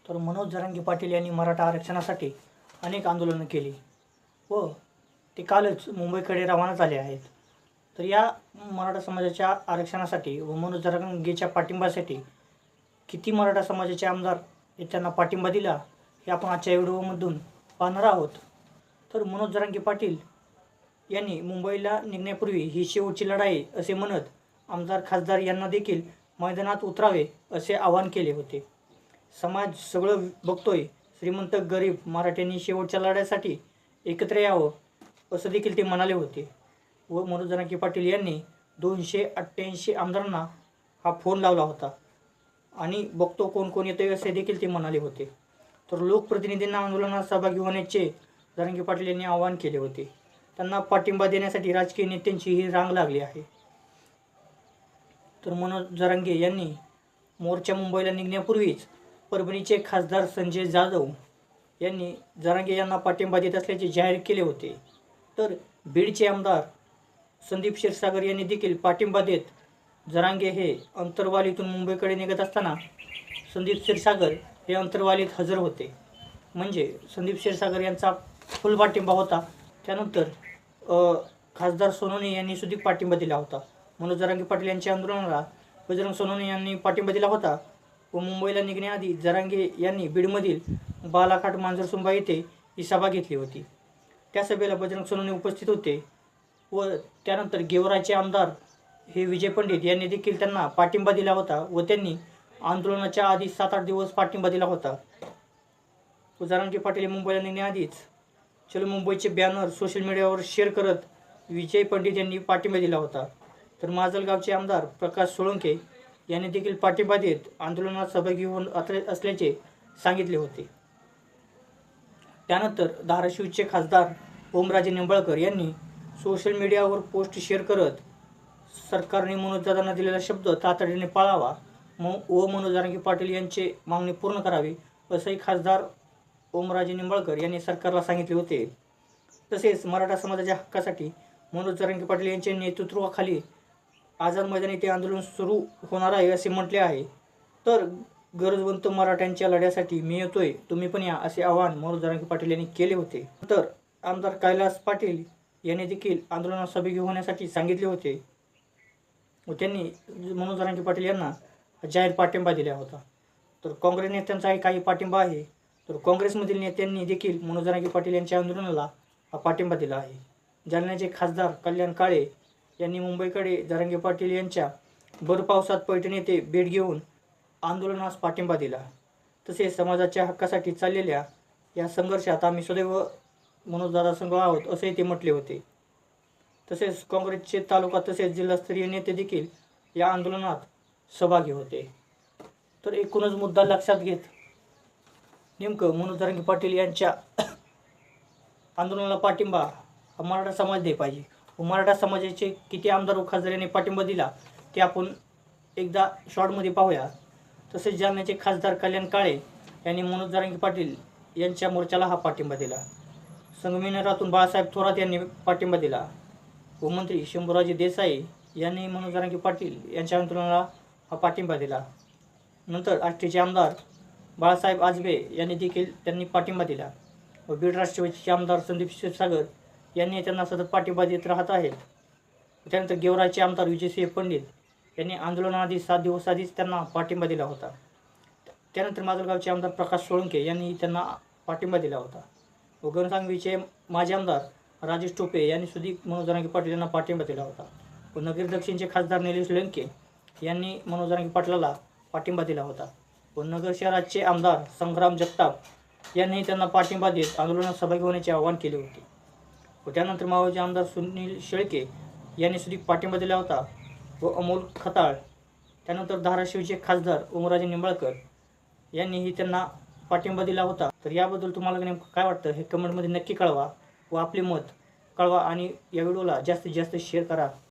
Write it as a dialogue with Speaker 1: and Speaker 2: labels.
Speaker 1: तर मनोज जरांगे पाटील यांनी मराठा आरक्षणासाठी अनेक आंदोलनं केली व ते कालच मुंबईकडे रवाना झाले आहेत. तर या मराठा समाजाच्या आरक्षणासाठी व मनोज जरांगेच्या पाठिंब्यासाठी किती मराठा समाजाचे आमदार त्यांना पाठिंबा दिला हे आपण आजच्या व्हिडिओमधून पाहणार आहोत. तर मनोज जरांगे पाटील यांनी मुंबईला निघण्यापूर्वी ही शेवटची लढाई असे म्हणत आमदार खासदार यांना देखील मैदानात उतरावे असे आवाहन केले होते. समाज सगळं बघतोय, श्रीमंत गरीब मराठ्यांनी शेवटच्या लढ्यासाठी एकत्र यावं असं देखील ते म्हणाले होते. व मनोज जरांगे पाटील यांनी 288 आमदारांना हा फोन लावला होता आणि बघतो कोण कोण येतोय असे देखील ते म्हणाले होते. तर लोकप्रतिनिधींना आंदोलनात सहभागी होण्याचे जरांगे पाटील यांनी आवाहन केले होते. त्यांना पाठिंबा देण्यासाठी राजकीय नेत्यांची ही रांग लागली आहे. तर मनोज जरांगे यांनी मोर्चा मुंबईला निघण्यापूर्वीच परभणीचे खासदार संजय जाधव यांनी जरांगे यांना पाठिंबा देत असल्याचे जाहीर केले होते. तर बीडचे आमदार संदीप क्षीरसागर यांनी देखील पाठिंबा देत जरांगे हे अंतरवालीतून मुंबईकडे निघत असताना संदीप क्षीरसागर हे अंतरवालीत हजर होते. म्हणजे संदीप क्षीरसागर यांचा फुल पाठिंबा होता. त्यानंतर खासदार सोनवणे यांनी सुद्धा पाठिंबा दिला होता. मनोज जरांगे पाटील यांच्या आंदोलनाला बजरंग सोनवणे यांनी पाठिंबा दिला होता व मुंबईला निघण्याआधी जरांगे यांनी बीडमधील बालाघाट मांजरसुंबा येथे ही सभा घेतली होती. त्या सभेला बजरंग सोनवणे उपस्थित होते व त्यानंतर गेवराचे आमदार हे विजय पंडित यांनी देखील त्यांना पाठिंबा दिला होता व त्यांनी आंदोलनाच्या आधी 7-8 दिवस पाठिंबा दिला होता. व जरांगे पाटील मुंबईला निघण्याआधीच चलो मुंबईचे बॅनर सोशल मीडियावर शेअर करत विजय पंडित यांनी पाठिंबा दिला होता. तर माजलगावचे आमदार प्रकाश सोळंके यांनी देखील पाठिंबा देत आंदोलनात सहभागी होऊन असल्याचे सांगितले होते. त्यानंतर धाराशिवचे खासदार ओमराजे निंबाळकर यांनी सोशल मीडियावर पोस्ट शेअर करत सरकारने मनोजदादांना दिलेला शब्द तातडीने पाळावा व मनोज जरांगे पाटील यांची मागणी पूर्ण करावी असंही खासदार ओमराजे निंबाळकर यांनी सरकारला सांगितले होते. तसेच मराठा समाजाच्या हक्कासाठी मनोज जरांगे पाटील यांच्या नेतृत्वाखाली आझाद मैदानी ते आंदोलन सुरू होणार आहे असे म्हटले आहे. तर गरजवंत मराठ्यांच्या लढ्यासाठी मी येतोय, तुम्ही पण या असे आवाहन मनोज जरांगे पाटील यांनी केले होते. तर आमदार कैलास पाटील यांनी देखील आंदोलनात सहभागी होण्यासाठी सांगितले होते व त्यांनी मनोज जरांगे पाटील यांना जाहीर पाठिंबा दिला होता. तर काँग्रेस नेत्यांचाही काही पाठिंबा आहे. तर काँग्रेसमधील नेत्यांनी देखील मनोज जरांगे पाटील यांच्या आंदोलनाला पाठिंबा दिला आहे. जालन्याचे खासदार कल्याण काळे यांनी मुंबईकडे जरांगे पाटील यांच्या भर पावसात पैठण येथे भेट घेऊन आंदोलनास पाठिंबा दिला. तसेच समाजाच्या हक्कासाठी चाललेल्या या संघर्षात आम्ही सदैव मनोजदादा संघ आहोत असेही ते म्हटले होते. तसेच काँग्रेसचे तालुका तसेच जिल्हास्तरीय नेते देखील या आंदोलनात सहभागी होते. तर एकूणच मुद्दा लक्षात घेत नेमकं मनोज जरांगे पाटील यांच्या आंदोलनाला पाठिंबा मराठा समाज दे पाहिजे व मराठा समाजाचे किती आमदार व खासदार यांनी पाठिंबा दिला ते आपण एकदा शॉर्टमध्ये पाहूया. तसेच जालन्याचे खासदार कल्याण काळे यांनी मनोज जरांगे पाटील यांच्या मोर्चाला हा पाठिंबा दिला. संगमनेरातून बाळासाहेब थोरात यांनी पाठिंबा दिला व मंत्री शंभूराजे देसाई यांनी मनोज जरांगे पाटील यांच्या आंदोलनाला हा पाठिंबा दिला. नंतर आष्टीचे आमदार बाळासाहेब आजबे यांनी देखील त्यांनी पाठिंबा दिला व बीड राष्ट्रवादीचे आमदार संदीप क्षीरसागर यांनी त्यांना सतत पाठिंबा देत राहत आहेत. त्यानंतर गेवराचे आमदार विजयसिंह पंडित यांनी आंदोलनाआधी 7 दिवस आधीच त्यांना पाठिंबा दिला होता. त्यानंतर माजलगावचे आमदार प्रकाश सोळंके यांनी त्यांना पाठिंबा दिला होता व घनसांगवीचे माजी आमदार राजेश टोपे यांनी सुद्धा मनोज जरांगे पाटील यांना पाठिंबा दिला होता व नगर दक्षिणचे खासदार निलेश लंके यांनी मनोज जरांगे पाटलाला पाठिंबा दिला होता व नगर शहराचे आमदार संग्राम जगताप यांनी त्यांना पाठिंबा देत आंदोलनात सहभागी होण्याचे आवाहन केले होते. व त्यानंतर मावळचे आमदार सुनील शेळके यांनी सुद्धा पाठिंबा दिला होता व अमोल खताळ त्यानंतर धाराशिवचे खासदार ओमराजे निंबाळकर यांनीही त्यांना पाठिंबा दिला होता. तर याबद्दल तुम्हाला नेमकं काय वाटतं हे कमेंटमध्ये नक्की कळवा व आपले मत कळवा आणि या व्हिडिओला जास्तीत जास्त शेअर करा.